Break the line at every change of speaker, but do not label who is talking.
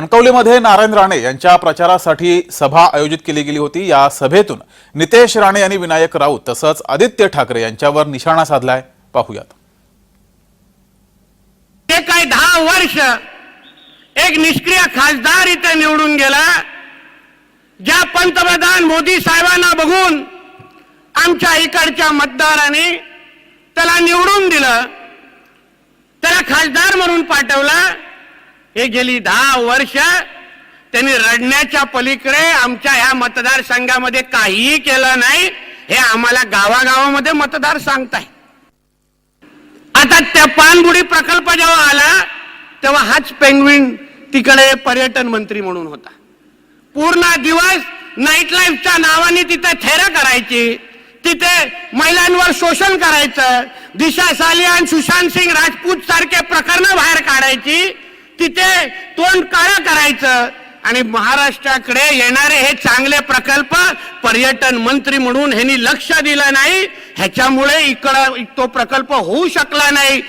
कणकवलीमध्ये नारायण राणे यांच्या प्रचारासाठी सभा आयोजित केली गेली होती। या सभेतून नितेश राणे यांनी विनायक राऊत तसंच आदित्य ठाकरे यांच्यावर निशाणा साधलाय। पाहूयात।
ते काय 10 वर्ष एक निष्क्रिय खासदार इथे निवडून गेला। ज्या पंतप्रधान मोदी साहेबांना बघून आमच्या इकडच्या मतदारांनी त्याला निवडून दिलं, त्याला खासदार म्हणून पाठवलं। हे गेली 10 वर्ष त्यांनी रडण्याच्या पलीकडे आमच्या ह्या मतदारसंघामध्ये काहीही केलं नाही। हे आम्हाला गावागावामध्ये मतदार सांगताय। आता त्या पानबुडी प्रकल्प जेव्हा आला तेव्हा हाच पेंग्विन तिकडे पर्यटन मंत्री म्हणून होता। पूर्ण दिवस नाईट लाईफच्या नावाने तिथे थेर करायची, तिथे महिलांवर शोषण करायचं, दिशा सालियान सुशांत सिंग राजपूत सारखे प्रकरण बाहेर काढायची, तिथे तोंड काळं करायचं आणि महाराष्ट्राकडे येणारे हे चांगले प्रकल्प पर्यटन मंत्री म्हणून ह्यांनी लक्ष दिलं नाही। ह्याच्यामुळे इकडे तो प्रकल्प होऊ शकला नाही।